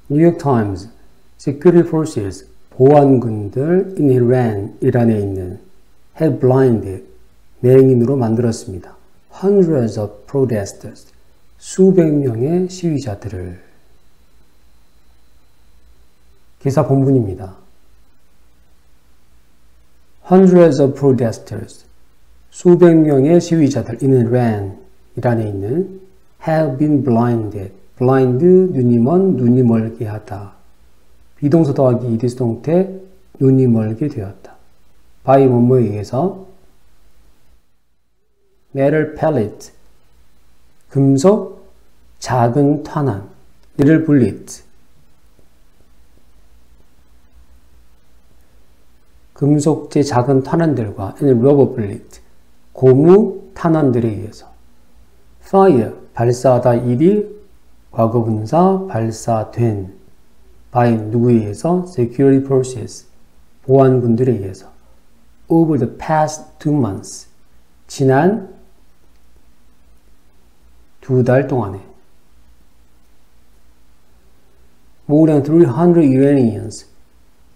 뉴욕 타임즈, Security Forces, 보안군들 in Iran, 이란에 있는 had blinded, 맹인으로 만들었습니다. Hundreds of protesters, 수백 명의 시위자들을. 기사 본문입니다. Hundreds of protesters, 수백 명의 시위자들 in Iran, 이란에 있는 have been blinded, blind, 눈이 먼, 눈이 멀게 하다. 비동사 더하기 ed 수동태, 눈이 멀게 되었다. by 뭐뭐에 의해서 metal pellet, 금속 작은 탄환, little bullet, 금속제 작은 탄환들과 and rubber bullet, 고무 탄환들에 의해서 fire, 발사하다 일이 과거분사 발사된 by 누구에 의해서 security forces, 보안군들에 의해서 over the past 2 months, 지난 2달 동안에 more than 300 Iranians,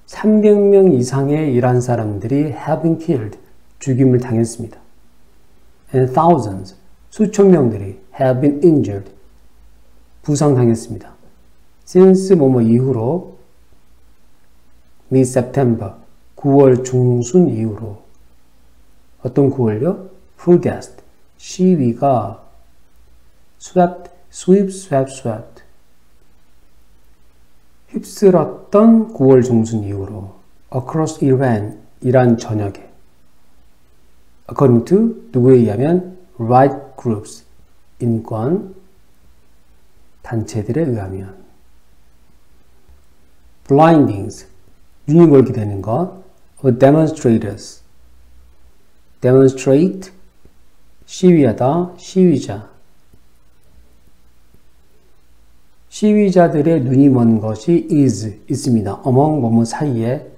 300명 이상의 이란 사람들이 have been killed, 죽임을 당했습니다. And thousands, 수천 명들이 have been injured, 부상당했습니다. since 뭐뭐 이후로 mid-September, 9월 중순 이후로. 어떤 9월요? protest, 시위가 swept, 휩쓸었던 9월 중순 이후로 across Iran, 이란 전역에 according to 누구에 의하면 right groups, 인권 단체들에 의하면 blindings, 눈이 멀게 되는 것 of demonstrators, demonstrate, 시위하다, 시위자, 시위자들의 눈이 먼 것이 있습니다. among 뭐뭐 사이에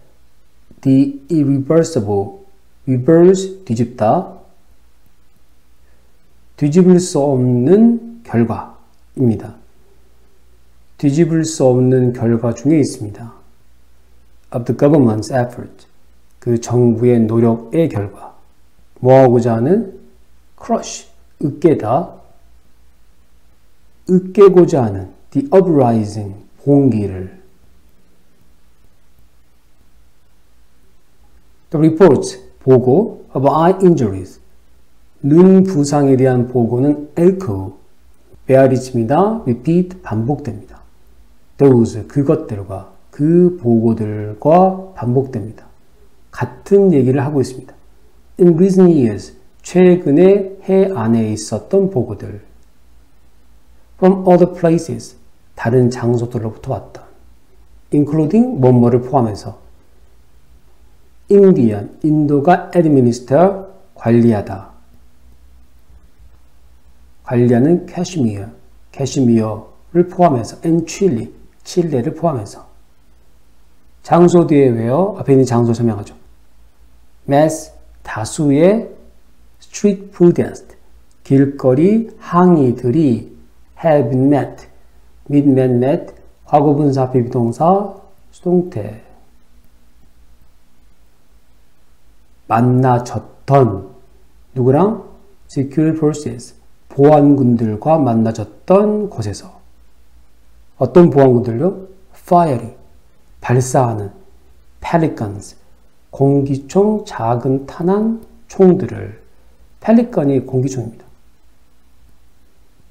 the irreversible, reverse, 뒤집다, 뒤집을 수 없는 결과입니다. 뒤집을 수 없는 결과 중에 있습니다. of the government's effort, 그 정부의 노력의 결과. 뭐하고자 하는? crush, 으깨고자 하는 the uprising, 봉기를. The reports, 보고 of eye injuries, 눈 부상에 대한 보고는 echo, 메아리칩니다. repeat, 반복됩니다. those, 그것들과 그 보고들과 반복됩니다. 같은 얘기를 하고 있습니다. In recent years, 최근에 해 안에 있었던 보고들. From other places, 다른 장소들로부터 왔던. Including 뭐뭐를 포함해서. Indian, 인도가 administer, 관리하다. 관리하는 캐시미어, 캐시미어를 포함해서. And Chile, 칠레를 포함해서. 장소 뒤에 왜요? 앞에 있는 장소 설명하죠. mass, 다수의 street protest, 길거리 항의들이 have been met, met, 과거분사 비동사 수동태. 만나졌던, 누구랑? security forces, 보안군들과 만나졌던 곳에서. 어떤 보안군들요? fiery, 발사하는, pelicans, 공기총 작은 탄환 총들을. 펠리건이 공기총입니다.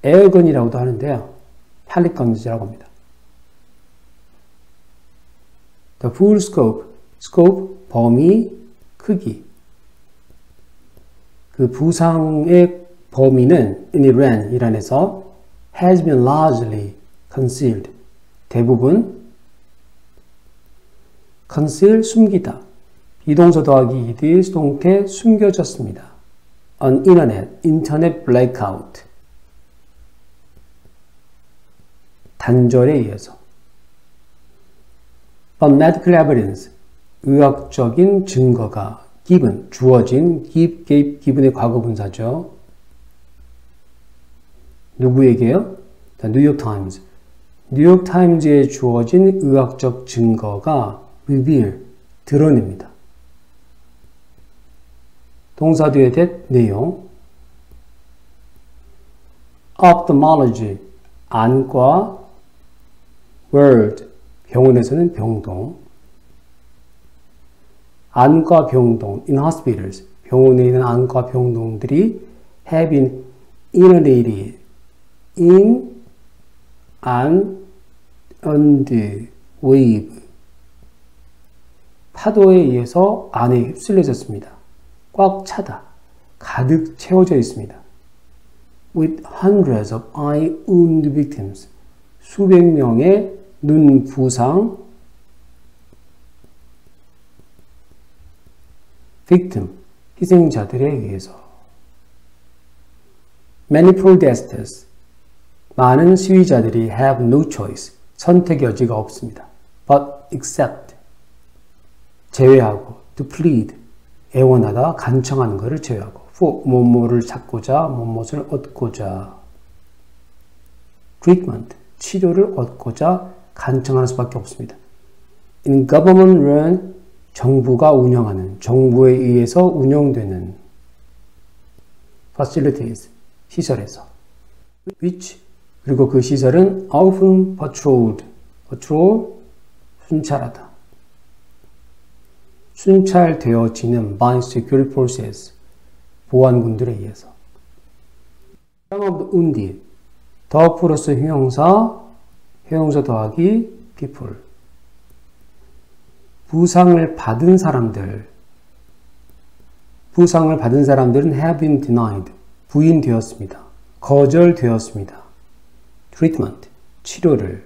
에어건이라고도 하는데요. 펠리건즈라고 합니다. The full scope, scope, 범위, 크기. 그 부상의 범위는 in Iran, 이란에서 has been largely concealed. 대부분 conceal, 숨기다. 비동사 더하기 ed, 수동태, 숨겨졌습니다. on internet, 인터넷 blackout. 단절에 의해서. But medical evidence, 의학적인 증거가 given, 주어진, given의 과거분사죠. 누구에게요? 뉴욕 타임즈. 뉴욕타임즈에 주어진 의학적 증거가 reveal, 드러냅니다. 동사 뒤에 that 내용. ophthalmology, 안과. word, 병원에서는 병동. 안과 병동, in hospitals, 병원에 있는 안과 병동들이 have been inundated, in, an, and, wave. 파도에 의해서 안에 휩쓸려졌습니다. 꽉 차다, 가득 채워져 있습니다. with hundreds of eye wound victims, 수백 명의 눈 부상, victim, 희생자들에 의해서. Many protesters, 많은 시위자들이 have no choice, 선택 여지가 없습니다. but except, 제외하고, to plead, 애원하다, 간청하는 것을 제외하고, for, 뭐뭐를 찾고자, 뭐뭐를 얻고자. treatment, 치료를 얻고자 간청하는 수밖에 없습니다. in government run, 정부가 운영하는, 정부에 의해서 운영되는 facilities, 시설에서. which, 그리고 그 시설은 often patrolled, patrol, 순찰하다. 순찰되어지는 by security forces, 보안군들에 의해서. some of the wounded, 더 플러스 형용사, 형용사 더하기 people. 부상을 받은 사람들, 부상을 받은 사람들은 have been denied, 부인되었습니다. 거절되었습니다. treatment, 치료를.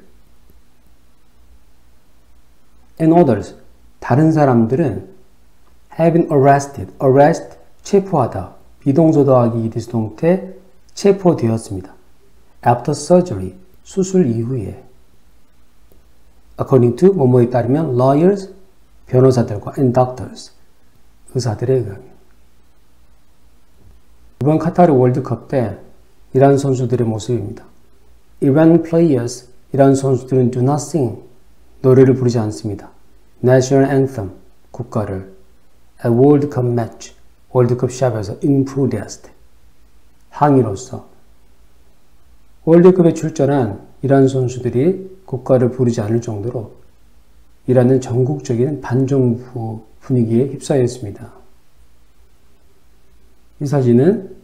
and others, 다른 사람들은 have been arrested, arrest, 체포하다. 비동사 더하기 이디스 동태, 체포되었습니다. after surgery, 수술 이후에. according to, 뭐뭐에 따르면 lawyers, 변호사들과 and doctors, 의사들에 의하면. 이번 카타르 월드컵 때 이란 선수들의 모습입니다. Iran players, 이란 선수들은 do not sing, 노래를 부르지 않습니다. National anthem, 국가를. A World Cup match, 월드컵 샵에서 in protest, 항의로서. 월드컵에 출전한 이란 선수들이 국가를 부르지 않을 정도로 이란은 전국적인 반정부 분위기에 휩싸여 있습니다. 이 사진은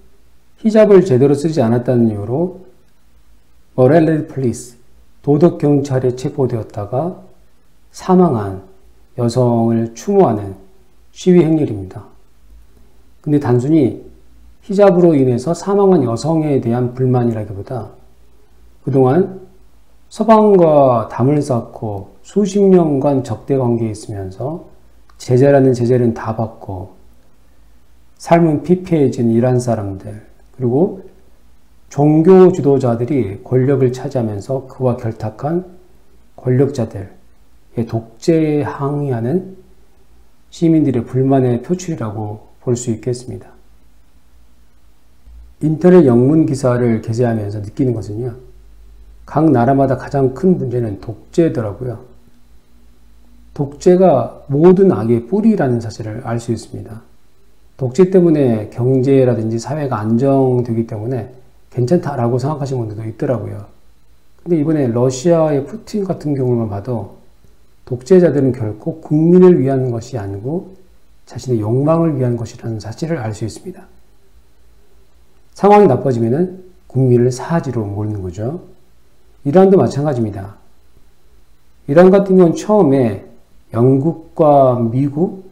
히잡을 제대로 쓰지 않았다는 이유로 morality police, 도덕경찰에 체포되었다가 사망한 여성을 추모하는 시위 행렬입니다. 근데 단순히 히잡으로 인해서 사망한 여성에 대한 불만이라기보다 그동안 서방과 담을 쌓고 수십 년간 적대 관계에 있으면서 제재라는 제재는 다 받고 삶은 피폐해진 이란 사람들, 그리고 종교 지도자들이 권력을 차지하면서 그와 결탁한 권력자들의 독재에 항의하는 시민들의 불만의 표출이라고 볼 수 있겠습니다. 인터넷 영문 기사를 게재하면서 느끼는 것은요, 각 나라마다 가장 큰 문제는 독재더라고요. 독재가 모든 악의 뿌리라는 사실을 알 수 있습니다. 독재 때문에 경제라든지 사회가 안정되기 때문에 괜찮다라고 생각하시는 분들도 있더라고요. 근데 이번에 러시아의 푸틴 같은 경우만 봐도 독재자들은 결코 국민을 위한 것이 아니고 자신의 욕망을 위한 것이라는 사실을 알 수 있습니다. 상황이 나빠지면 국민을 사지로 몰는 거죠. 이란도 마찬가지입니다. 이란 같은 경우는 처음에 영국과 미국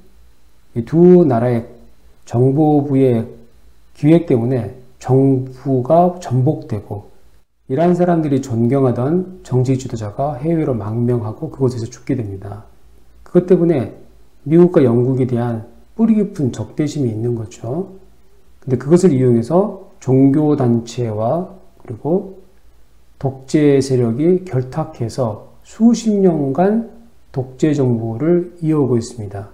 이 두 나라의 정보부의 기획 때문에 정부가 전복되고 이란 사람들이 존경하던 정치 지도자가 해외로 망명하고 그곳에서 죽게 됩니다. 그것 때문에 미국과 영국에 대한 뿌리 깊은 적대심이 있는 거죠. 근데 그것을 이용해서 종교단체와 그리고 독재 세력이 결탁해서 수십 년간 독재 정부를 이어오고 있습니다.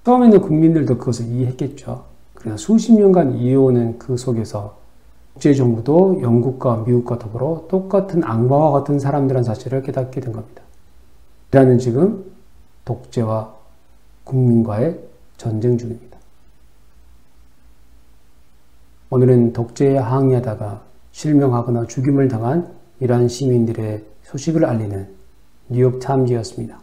처음에는 국민들도 그것을 이해했겠죠. 그러나 수십 년간 이어오는 그 속에서 국제정부도 영국과 미국과 더불어 똑같은 악마와 같은 사람들한 사실을 깨닫게 된 겁니다. 이란은 지금 독재와 국민과의 전쟁 중입니다. 오늘은 독재에 항의하다가 실명하거나 죽임을 당한 이란 시민들의 소식을 알리는 뉴욕타임즈였습니다.